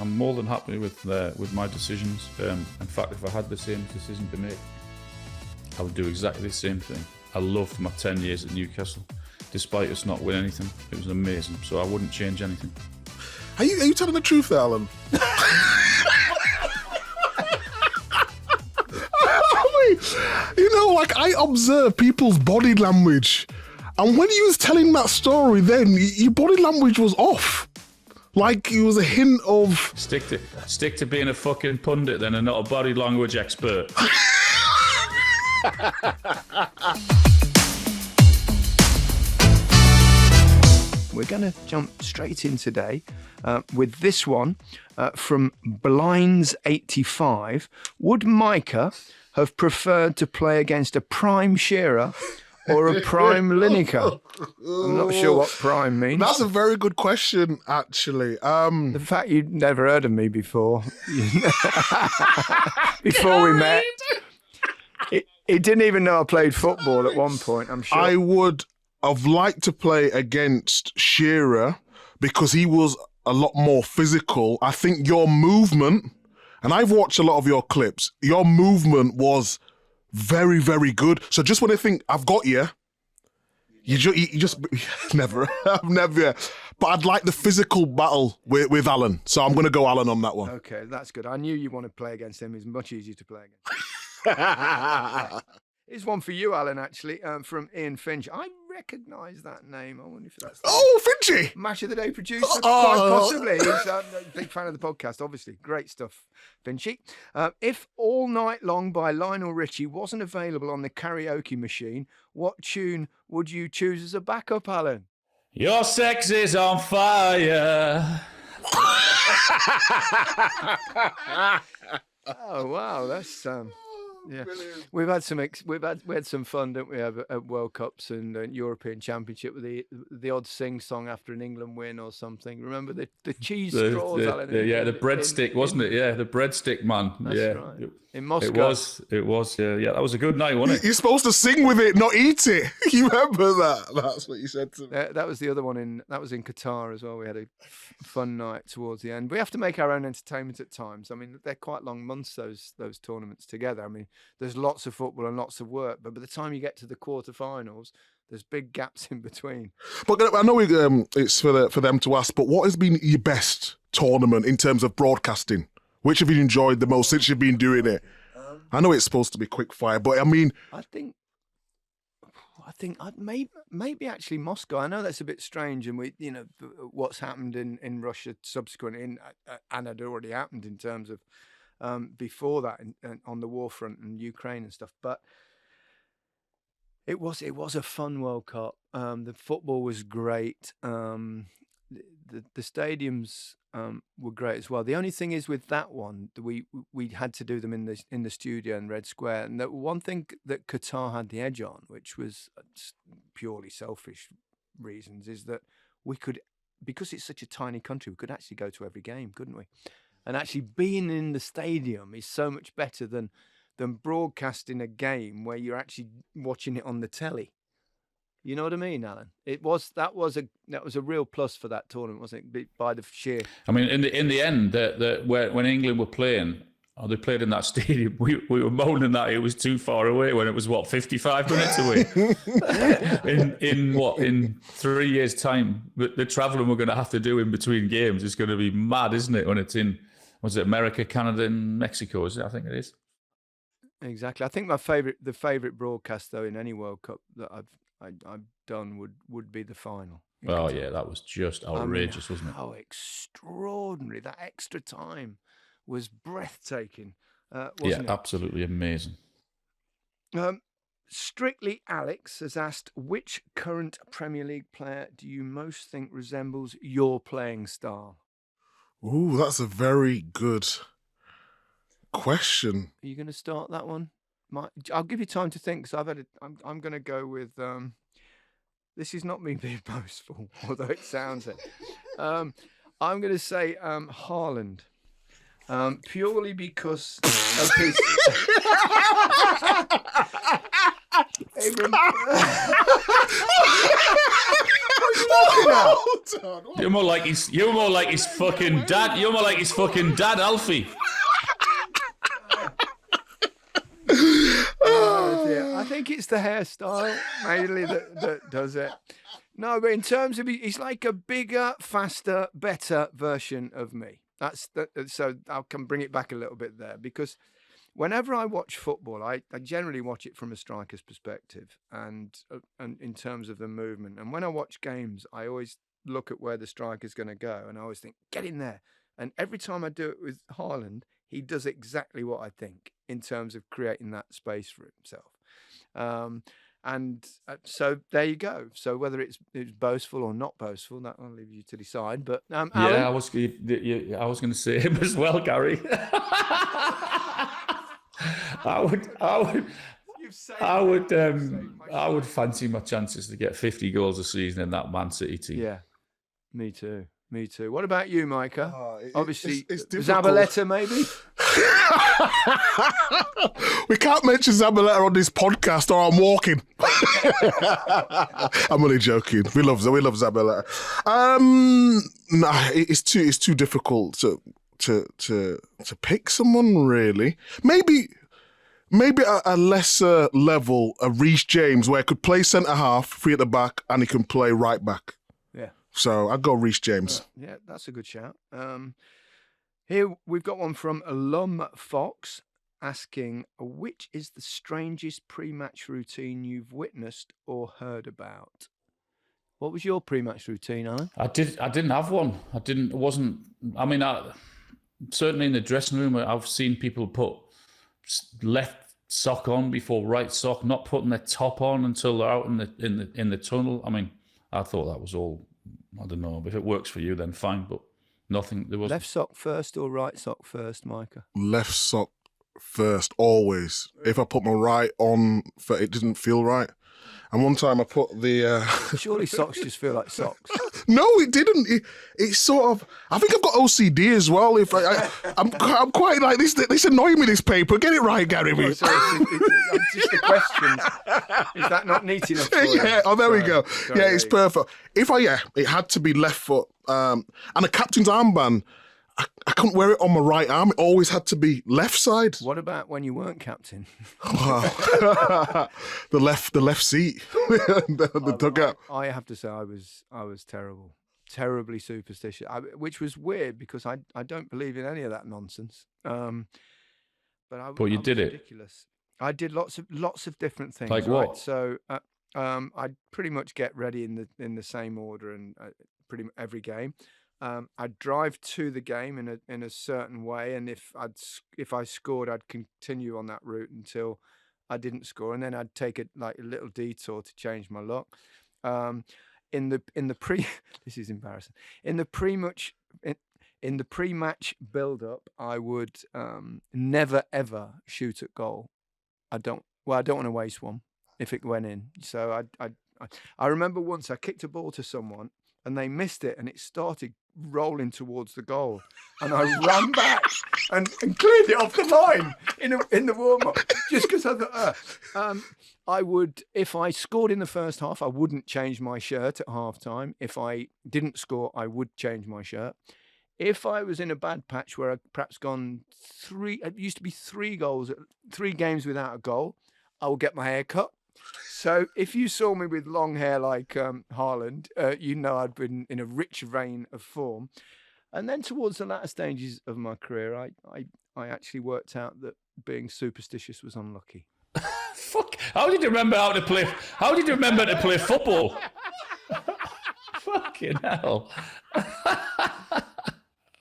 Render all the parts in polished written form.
I'm more than happy with my decisions. In fact, if I had the same decision to make, I would do exactly the same thing. I loved my 10 years at Newcastle, despite us not winning anything. It was amazing, so I wouldn't change anything. Are you telling the truth there, Alan? I observe people's body language, and when you was telling that story, then your body language was off. Like it was a hint of stick to being a fucking pundit then, and not a body language expert. We're going to jump straight in today with this one from Blinds85. Would Micah have preferred to play against a prime Shearer or a prime Lineker? I'm not sure what prime means. That's a very good question, actually. The fact you'd never heard of me before, before we met. He didn't even know I played football at one point, I'm sure. I would have liked to play against Shearer because he was a lot more physical. I think your movement, and I've watched a lot of your clips, your movement was very, very good. So just when I think I've got you just never, I've never. But I'd like the physical battle with Alan. So I'm going to go Alan on that one. Okay, that's good. I knew you want to play against him. He's much easier to play against. Here's one for you, Alan, actually, from Ian Finch. I recognise that name. I wonder if that's... Oh, Finchy! Match of the Day producer, quite possibly. He's a big fan of the podcast, obviously. Great stuff, Finchy. If All Night Long by Lionel Richie wasn't available on the karaoke machine, what tune would you choose as a backup, Alan? Your sex is on fire. Oh, wow, that's... Yeah, brilliant. we had some fun, didn't we, at World Cups and European Championship with the odd sing song after an England win or something. Remember the cheese straws, Alan? The breadstick, wasn't it? Yeah, the breadstick man. That's yeah, right. In Moscow. It was. Yeah, that was a good night, wasn't it? You're supposed to sing with it, not eat it. You remember that? That's what you said to me. That was the other one that was in Qatar as well. We had a fun night towards the end. We have to make our own entertainment at times. I mean, they're quite long months, those tournaments together. I mean, there's lots of football and lots of work, but by the time you get to the quarterfinals, there's big gaps in between. But I know it's for them to ask, but what has been your best tournament in terms of broadcasting? Which have you enjoyed the most since you've been doing it? I know it's supposed to be quick fire, but I mean... I think maybe actually Moscow. I know that's a bit strange, and what's happened in Russia subsequently, and had already happened in terms of before that on the war front and Ukraine and stuff. But it was a fun World Cup. The football was great. The stadiums were great as well. The only thing is with that one, we had to do them in the studio in Red Square, and the one thing that Qatar had the edge on, which was purely selfish reasons, is that we could, because it's such a tiny country, we could actually go to every game, couldn't we? And actually being in the stadium is so much better than broadcasting a game where you're actually watching it on the telly. You know what I mean, Alan? That was a real plus for that tournament, wasn't it? By the sheer. I mean, in the end, when England were playing, they played in that stadium. We were moaning that it was too far away when it was 55 minutes away. in 3 years' time, the travelling we're going to have to do in between games is going to be mad, isn't it? When it's in, was it America, Canada, and Mexico? Is it? I think it is. Exactly. I think the favourite broadcast though in any World Cup that I've done would be the final. Oh yeah, that was just outrageous, wasn't it? How extraordinary! That extra time was breathtaking. Wasn't it? Absolutely amazing. Strictly Alex has asked, which current Premier League player do you most think resembles your playing style? Ooh, that's a very good question. Are you going to start that one? I'll give you time to think, because I'm going to go with. This is not me being boastful, although it sounds it. I'm going to say Haaland, purely because of his. What are you looking at? You're more like his fucking dad. You're more like his fucking dad, Alfie. Oh dear. I think it's the hairstyle mainly that does it. No, but in terms of he's like a bigger, faster, better version of me. So I can bring it back a little bit there, because whenever I watch football, I generally watch it from a striker's perspective and in terms of the movement. And when I watch games, I always look at where the striker's going to go, and I always think, get in there. And every time I do it with Haaland, he does exactly what I think in terms of creating that space for himself. So there you go. So whether it's boastful or not boastful, that I'll leave you to decide. But Alan? I was going to say him as well, Gary. I would fancy my chances to get 50 goals a season in that Man City team. Yeah, me too. What about you, Micah? Obviously, it's Zabaleta, maybe? We can't mention Zabaleta on this podcast or I'm walking. I'm only joking. We love Zabaleta. It's too difficult to pick someone, really. Maybe a lesser level, a Reece James, where he could play centre half, free at the back, and he can play right back. Yeah. So I'd go Reece James. Yeah, that's a good shout. Here we've got one from Alum Fox asking, which is the strangest pre-match routine you've witnessed or heard about? What was your pre-match routine, Alan? I didn't have one. Certainly in the dressing room, I've seen people put left sock on before right sock, not putting their top on until they're out in the tunnel. I mean, I thought that was all. I don't know. If it works for you, then fine. But nothing. There was left sock first or right sock first, Micah? Left sock first, always. If I put my right on, it didn't feel right. And one time I put the... Surely socks just feel like socks. No, it didn't. It's sort of... I think I've got OCD as well. If I'm quite like, this annoying me, this paper. Get it right, Gary. Oh, sorry, it's just the questions. Is that not neat enough for you? Yeah, there we go. Yeah, it's perfect. It had to be left foot. And a captain's armband, I couldn't wear it on my right arm. It always had to be left side. What about when you weren't captain? The left seat, the dugout. I have to say, I was terrible, terribly superstitious, which was weird because I don't believe in any of that nonsense. But you did it. Ridiculous. I did lots of different things. Like what? Right? So I'd pretty much get ready in the same order and pretty much every game. I'd drive to the game in a certain way, and if I scored, I'd continue on that route until I didn't score, and then I'd take a little detour to change my luck. This is embarrassing. In the pre-match build-up, I would never ever shoot at goal. I don't want to waste one if it went in. So I remember once I kicked a ball to someone and they missed it, and it started rolling towards the goal, and I ran back and cleared it off the line in the warm-up just because I thought I would, if I scored in the first half, I wouldn't change my shirt at half-time. If I didn't score, I would change my shirt. If I was in a bad patch where I'd perhaps gone it used to be 3 games without a goal, I would get my hair cut. So if you saw me with long hair like Haaland, you know I'd been in a rich vein of form. And then towards the latter stages of my career, I actually worked out that being superstitious was unlucky. Fuck! How did you remember to play football? Fucking hell!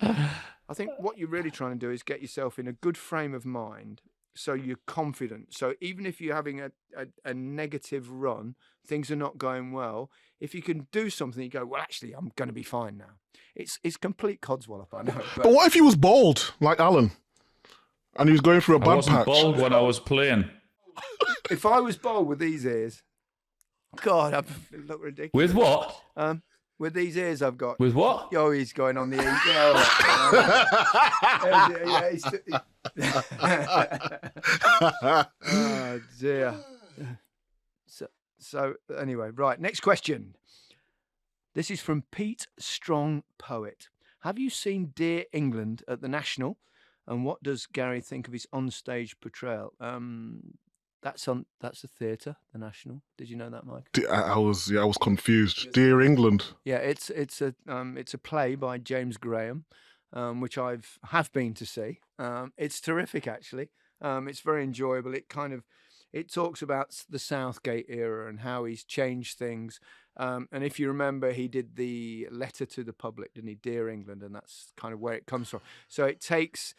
I think what you're really trying to do is get yourself in a good frame of mind, so you're confident. So even if you're having a negative run, things are not going well, if you can do something, you go, well, actually, I'm going to be fine now. It's complete codswallop, I know. But what if he was bald, like Alan, and he was going through a bad patch? I wasn't bald when I was playing. If I was bald with these ears, God, I look ridiculous. With what? With these ears I've got. With what? Oh, he's going on the ears. Oh, dear. So anyway, right. Next question. This is from Pete Strong Poet. Have you seen Dear England at the National? And what does Gary think of his onstage portrayal? That's a theatre, the National. Did you know that, Mike? I was confused. Dear England. Yeah, it's a play by James Graham, which have been to see. It's terrific, actually. It's very enjoyable. It talks about the Southgate era and how he's changed things. And if you remember, he did the letter to the public, didn't he? Dear England, and that's kind of where it comes from. So it takes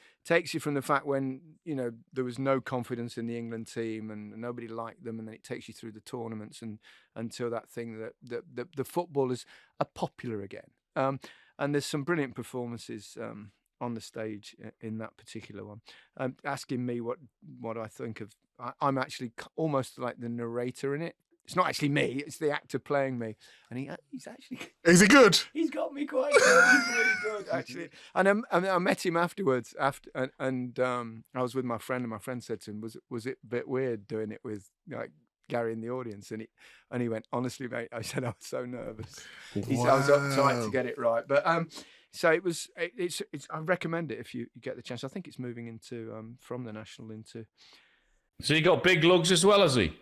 you from the fact when there was no confidence in the England team and nobody liked them, and then it takes you through the tournaments and until that thing that the footballers are popular again. And there's some brilliant performances on the stage in that particular one. Asking me what I think of. I'm actually almost like the narrator in it. It's not actually me; it's the actor playing me, and he's actually. Is he good? He's got me quite good. He's really good, actually. And I met him afterwards. And I was with my friend, and my friend said to him, "Was it a bit weird doing it with like Gary in the audience?" And he went, "Honestly, mate," I said, "I was so nervous." He said, "I was uptight to get it right." But so it's I recommend it if you get the chance. I think it's moving into from the National into. So he got big lugs as well, has he?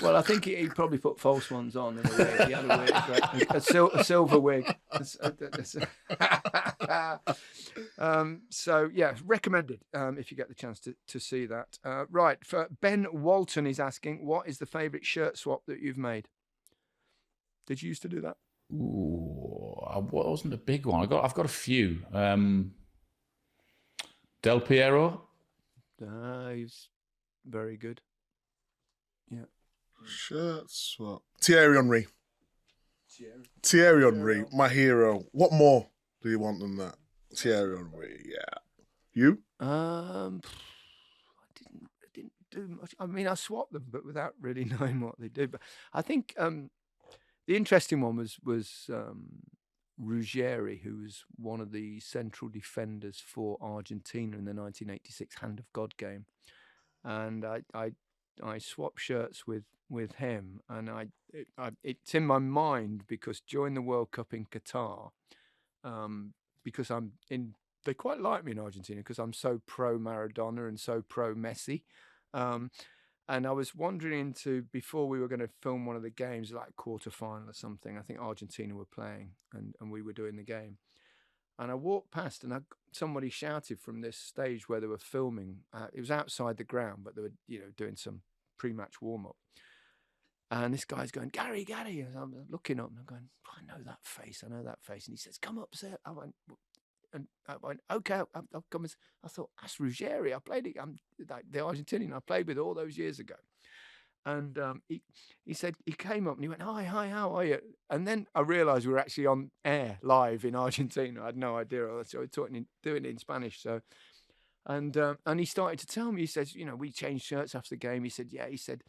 Well, I think he probably put false ones on. In a wig. He had a wig, a silver wig. So yeah, recommended if you get the chance to see that. Right, for Ben Walton is asking, what is the favourite shirt swap that you've made? Did you used to do that? Ooh, I wasn't a big one. I've got a few. Del Piero. He's very good. Yeah. Shirt swap. Thierry Henry. Thierry Henry, my hero. What more do you want than that? Thierry Henry, yeah. You? I didn't do much. I mean, I swapped them, but without really knowing what they do. But I think the interesting one was Ruggeri, who was one of the central defenders for Argentina in the 1986 Hand of God game, and I swapped shirts with him, and it's in my mind because during the World Cup in Qatar, because they quite like me in Argentina because I'm so pro Maradona and so pro Messi. And I was wandering into, before we were going to film one of the games, like a quarter-final or something, I think Argentina were playing and we were doing the game. And I walked past and somebody shouted from this stage where they were filming. It was outside the ground, but they were doing some pre-match warm-up. And this guy's going, Gary. And I'm looking up and I'm going, I know that face. And he says, come up, sir. I went, okay, I'll come. I thought, that's Ruggeri. I played it. I'm like the Argentinian I played with all those years ago. And he said, he came up and he went, hi, how are you? And then I realised we were actually on air live in Argentina. I had no idea. So we were doing it in Spanish. So, and he started to tell me, he says, we changed shirts after the game. He said, yeah, he said,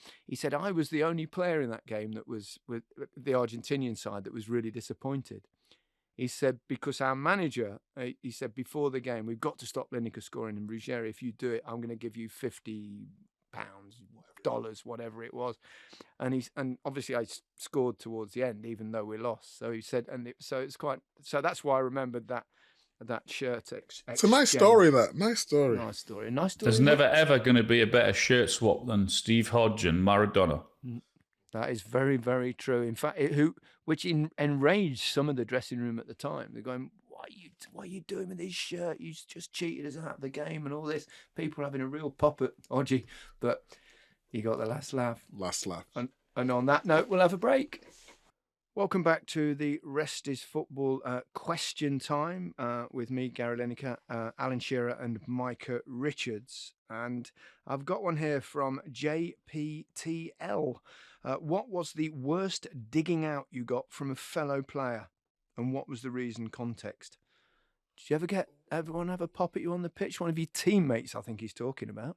I was the only player in that game that was with the Argentinian side that was really disappointed. He said, because our manager, he said, before the game, we've got to stop Lineker scoring. And Ruggeri, if you do it, I'm going to give you £50, whatever it was. And obviously I scored towards the end, even though we lost. So he said, so that's why I remembered that shirt. It's a nice story, that. Nice story. Nice story. There's never, ever going to be a better shirt swap than Steve Hodge and Maradona. That is very, very true. In fact, which enraged some of the dressing room at the time. They're going, what are you doing with this shirt? You just cheated us out of the game and all this. People having a real pop at Hodgie, but he got the last laugh. And on that note, we'll have a break. Welcome back to the Rest is Football question time with me, Gary Lineker, Alan Shearer and Micah Richards. And I've got one here from JPTL. What was the worst digging out you got from a fellow player? And what was the reason, context? Did you ever everyone have a pop at you on the pitch? One of your teammates, I think he's talking about.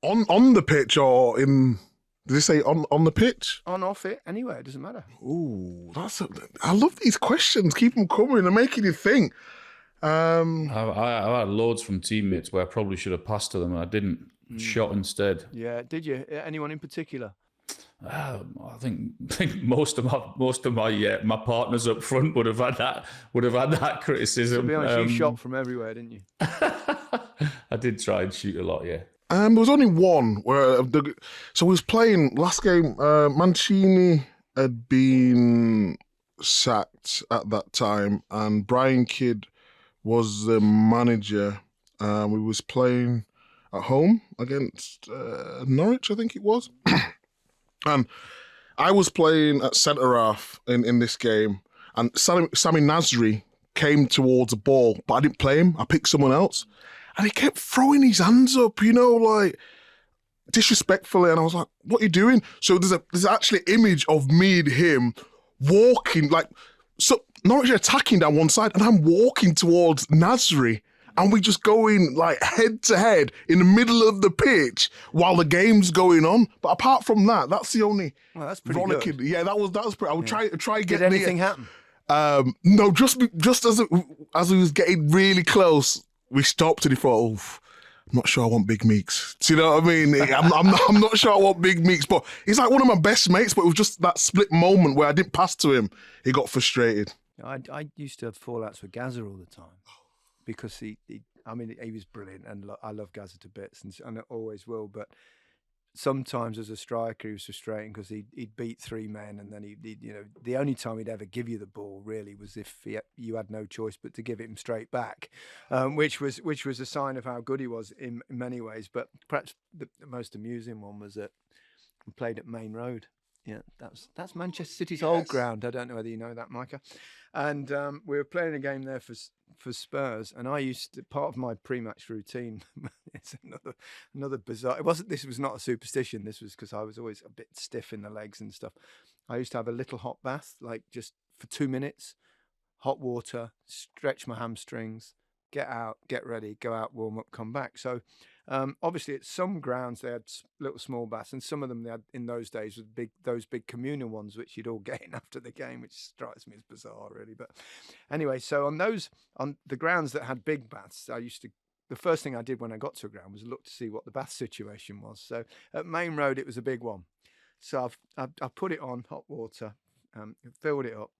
On the pitch or in... Did they say on the pitch? On, off it, anywhere, it doesn't matter. Ooh, I love these questions. Keep them coming. They're making you think. I had loads from teammates where I probably should have passed to them and I didn't. Shot instead. Yeah, did you? Anyone in particular? I think most of my partners up front would have had that criticism. To be honest, you shot from everywhere, didn't you? I did try and shoot a lot, yeah. There was only one where so we was playing last game. Mancini had been sacked at that time, and Brian Kidd was the manager. We was playing at home against Norwich, I think it was. And I was playing at centre half in this game, and Sami Nasri came towards the ball, but I didn't play him. I picked someone else, and he kept throwing his hands up, like disrespectfully. And I was like, "What are you doing?" So there's actually an image of me and him walking, so Norwich are attacking down one side, and I'm walking towards Nasri. And we just going head to head in the middle of the pitch while the game's going on. But apart from that, that's the only. Well, that's pretty good. Yeah, that was pretty. I would try get. Did anything happen? No, just as we was getting really close, we stopped and he thought, I'm not sure I want Big Meeks. Do you know what I mean? I'm not sure I want Big Meeks, but he's like one of my best mates. But it was just that split moment where I didn't pass to him. He got frustrated. I used to have fallouts with Gazza all the time. Because he was brilliant, and I love Gazza to bits, and I always will. But sometimes as a striker, he was frustrating because he'd beat three men, and then the only time he'd ever give you the ball really was if you had no choice but to give it him straight back, which was a sign of how good he was in many ways. But perhaps the most amusing one was that we played at Main Road. Yeah, that's Manchester City's old ground. I don't know whether you know that, Micah. And we were playing a game there for Spurs, and I used to, part of my pre-match routine. It's another bizarre. This was not a superstition. This was because I was always a bit stiff in the legs and stuff. I used to have a little hot bath, just for 2 minutes, hot water, stretch my hamstrings, get out, get ready, go out, warm up, come back. So. Obviously, at some grounds they had little small baths, and some of them they had in those days with those big communal ones, which you'd all get in after the game, which strikes me as bizarre, really. But anyway, so on the grounds that had big baths, the first thing I did when I got to a ground was look to see what the bath situation was. So at Main Road, it was a big one. So I put it on hot water, filled it up,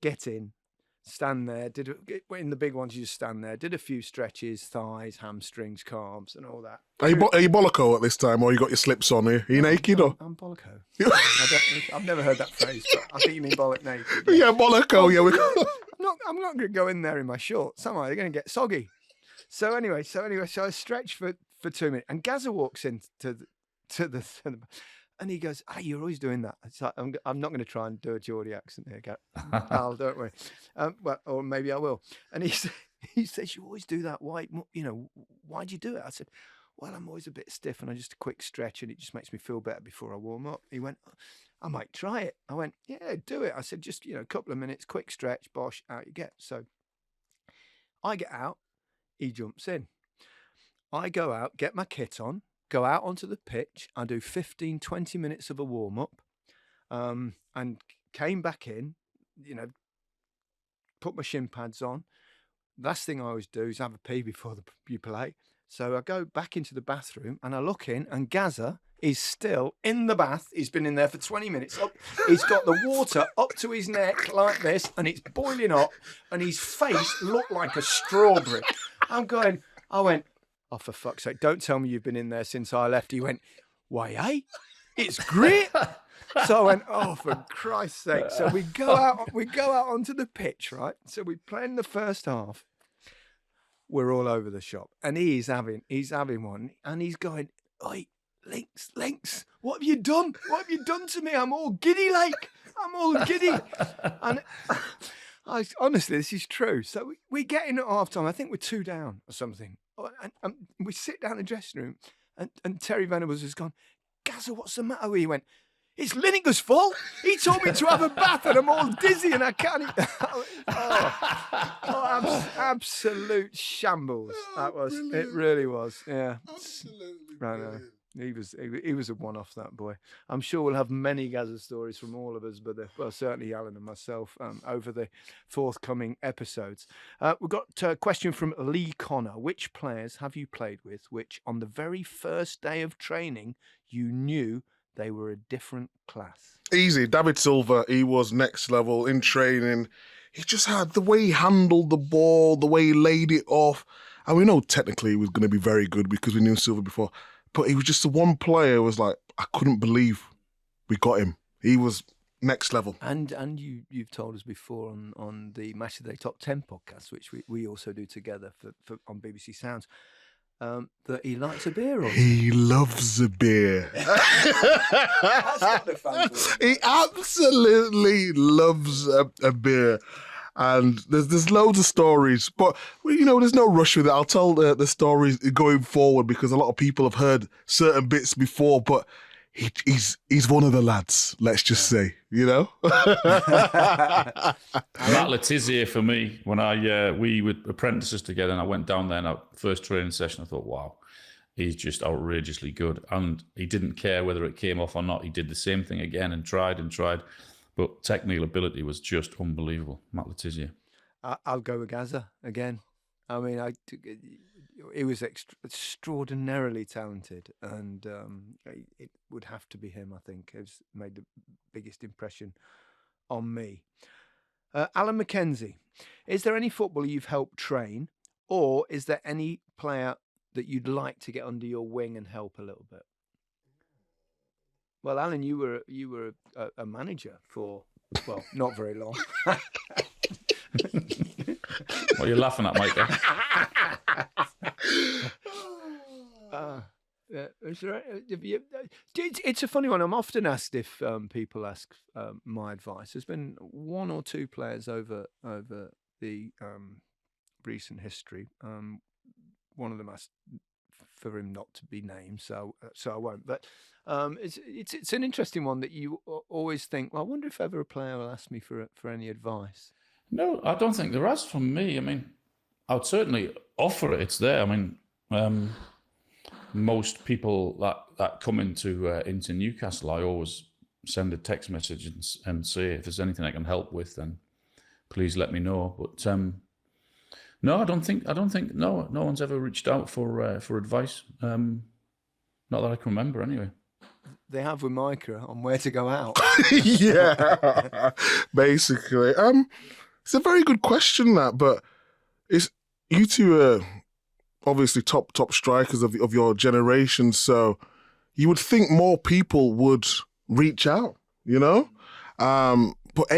get in. Stand there, in the big ones you just stand there, did a few stretches, thighs, hamstrings, calves and all that. Are you bolloco at this time, or you got your slips on here? Are you naked or? I'm bolloco. I've never heard that phrase, but I think you mean bollock naked. Yeah, bolloco, yeah. I'm not going to go in there in my shorts, am I? They're going to get soggy. So anyway, I stretched for 2 minutes, and Gazza walks in to the and he goes, you're always doing that. It's like, I'm not going to try and do a Geordie accent here, Al, don't worry. Or maybe I will. And he says, you always do that. Why, why'd you do it? I said, well, I'm always a bit stiff, and I just a quick stretch, and it just makes me feel better before I warm up. He went, I might try it. I went, yeah, do it. I said, just, a couple of minutes, quick stretch, bosh, out you get. So I get out, he jumps in. I go out, get my kit on, go out onto the pitch. I do 15, 20 minutes of a warm-up, and came back in, put my shin pads on. Last thing I always do is have a pee before you play. So I go back into the bathroom, and I look in, and Gazza is still in the bath. He's been in there for 20 minutes. He's got the water up to his neck like this, and it's boiling hot, and his face looked like a strawberry. I went, oh, for fuck's sake, don't tell me you've been in there since I left. He went, why, it's great. So I went, oh, for Christ's sake. So we go out onto the pitch, right? So we play in the first half. We're all over the shop. And he's having one. And he's going, oi, Links, what have you done? What have you done to me? I'm all giddy, I'm all giddy. And honestly, this is true. So we get in at half time. I think we're 2 down or something. And we sit down in the dressing room, and Terry Venables has gone, Gazza, what's the matter with you? He went, it's Lineker's fault. He told me to have a bath, and I'm all dizzy, and I can't. Absolute shambles. That was. Brilliant. It really was. Yeah. Absolutely. Right. He was a one-off, that boy. I'm sure we'll have many Gazza stories from all of us, but certainly Alan and myself over the forthcoming episodes. We've got a question from Lee Connor. Which players have you played with which on the very first day of training you knew they were a different class? Easy. David Silva, he was next level in training. He just had the way he handled the ball, the way he laid it off. And we know technically he was going to be very good because we knew Silva before. But he was just the one player who was like, I couldn't believe we got him. He was next level. And you've told us before on the Match of the Day Top 10 podcast, which we also do together for on BBC Sounds, that he likes a beer. He loves a beer. That's not the fan voice. He absolutely loves a beer. And there's loads of stories, but there's no rush with it. I'll tell the stories going forward because a lot of people have heard certain bits before, but he's one of the lads, let's just say, Matt Letizia for me, when we were apprentices together and I went down there in our first training session, I thought, wow, he's just outrageously good. And he didn't care whether it came off or not. He did the same thing again and tried. But technical ability was just unbelievable. Matt Letizia. I'll go with Gazza again. I mean, he was extraordinarily talented, and it would have to be him, I think. It's made the biggest impression on me. Alan McKenzie, is there any footballer you've helped train, or is there any player that you'd like to get under your wing and help a little bit? Well, Alan, you were a manager for, not very long. What are you laughing at, Micah? It's a funny one. I'm often asked if people ask my advice. There's been one or two players over the recent history. One of them asked for him not to be named, so I won't. But it's an interesting one that you always think, well, I wonder if ever a player will ask me for any advice. No, I don't think there has from me. I mean, I would certainly offer it. It's there. I mean, most people that come into Newcastle, I always send a text message and say, if there's anything I can help with, then please let me know. But no, I don't think no one's ever reached out for advice. Not that I can remember, anyway. They have with Micah on where to go out. Yeah, basically. It's a very good question, that, but it's you two are obviously top strikers of your generation, so you would think more people would reach out, But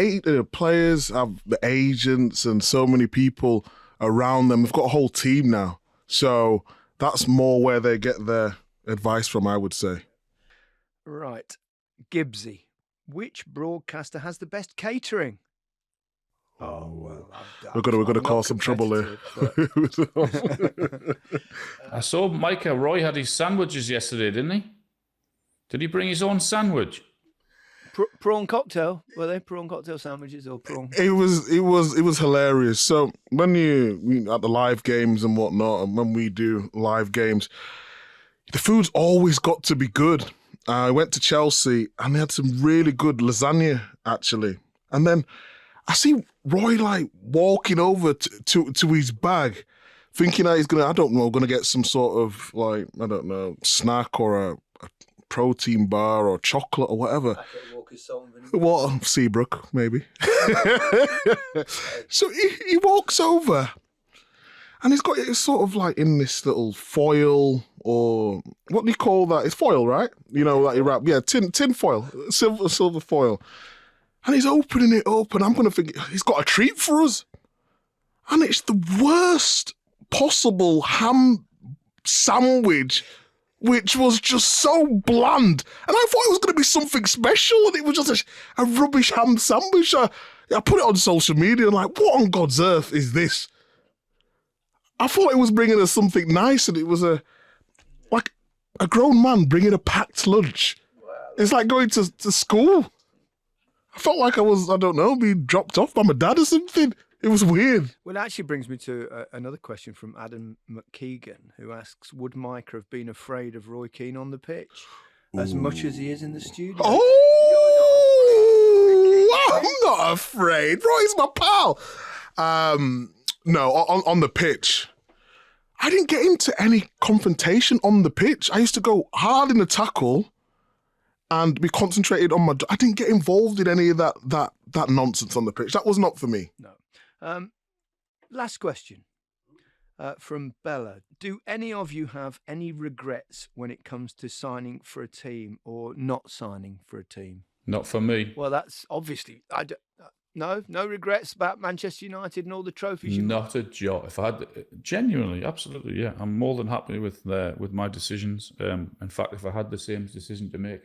players have the agents and so many people around them. They've got a whole team now, so that's more where they get their advice from, I would say. Right. Gibbsy, which broadcaster has the best catering? Oh, well. We're going to cause some trouble here. I saw Micah Roy had his sandwiches yesterday, didn't he? Did he bring his own sandwich? Prawn cocktail? Were they prawn cocktail sandwiches or prawn? It was hilarious. So when you at the live games and whatnot, and when we do live games, the food's always got to be good. I went to Chelsea and they had some really good lasagna, actually. And then I see Roy walking over to his bag, thinking that he's gonna get some sort of snack or a protein bar or chocolate or whatever. What, Seabrook, maybe. So he walks over and he's got it sort of in this little foil, or what do you call that? It's foil, right? That you wrap. Yeah, tin foil, silver foil. And he's opening it up, and I'm going to think he's got a treat for us. And it's the worst possible ham sandwich, which was just so bland. And I thought it was going to be something special, and it was just a rubbish ham sandwich. I put it on social media and what on God's earth is this? I thought it was bringing us something nice, and it was a grown man bringing a packed lunch. It's like going to school. I felt like I was, being dropped off by my dad or something. It was weird. Well, it actually brings me to another question from Adam McKeegan, who asks, would Micah have been afraid of Roy Keane on the pitch as much as he is in the studio? Oh, I'm not afraid. Roy's my pal. No, on the pitch, I didn't get into any confrontation on the pitch. I used to go hard in the tackle and be concentrated on I didn't get involved in any of that nonsense on the pitch. That was not for me. No. Last question from Bella. Do any of you have any regrets when it comes to signing for a team or not signing for a team? Not for me. Well, that's obviously... No regrets about Manchester United and all the trophies you Not a jot. If I had, genuinely, absolutely, yeah. I'm more than happy with my decisions. In fact, if I had the same decision to make,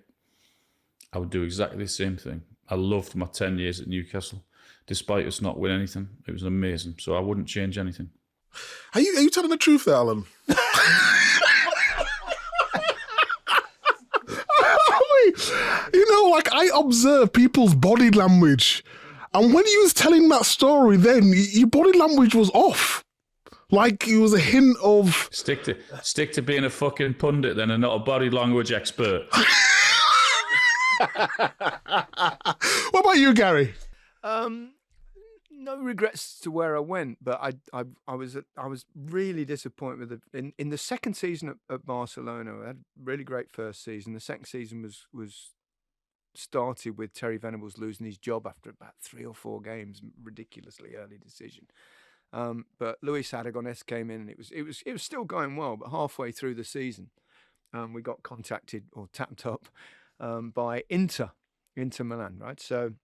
I would do exactly the same thing. I loved my 10 years at Newcastle. Despite us not winning anything, it was amazing. So I wouldn't change anything. Are you telling the truth there, Alan? You know, like, I observe people's body language. And when he was telling that story then, your body language was off. Like, it was a hint of... Stick to being a fucking pundit then and not a body language expert. What about you, Gary? No regrets to where I went, but I was really disappointed with in the second season at Barcelona. I had a really great first season. The second season was started with Terry Venables losing his job after about 3 or 4 games, ridiculously early decision. But Luis Aragonés came in, and it was still going well. But halfway through the season, we got contacted or tapped up by Inter Milan, right? So,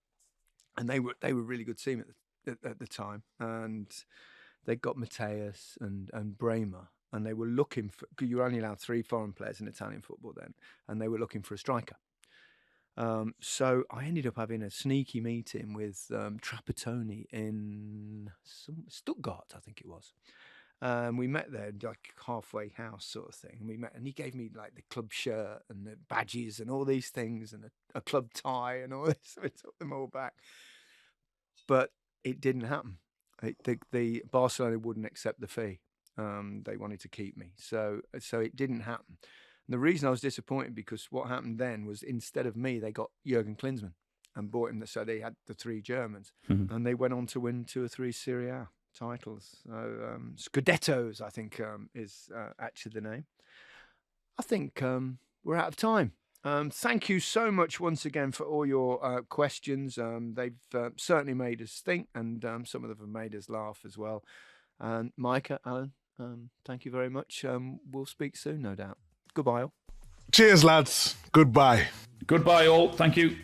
and they were a really good team at the time, and they got Mateus and Bremer, and they were looking for. You were only allowed 3 foreign players in Italian football then, and they were looking for a striker. So I ended up having a sneaky meeting with Trapattoni in Stuttgart, I think it was. We met there, like halfway house sort of thing. And we met, and he gave me like the club shirt and the badges and all these things and a club tie and all this. So I took them all back, but it didn't happen. The Barcelona wouldn't accept the fee. They wanted to keep me, so it didn't happen. And the reason I was disappointed, because what happened then was, instead of me, they got Jurgen Klinsmann and bought him. So they had the 3 Germans, and they went on to win 2 or 3 Serie A titles. So Scudettos, I think, is actually the name. I think we're out of time. Thank you so much once again for all your questions. They've certainly made us think, and some of them have made us laugh as well. And Micah, Alan, thank you very much. We'll speak soon, no doubt. Goodbye all. Cheers, lads. Goodbye. Goodbye all. Thank you.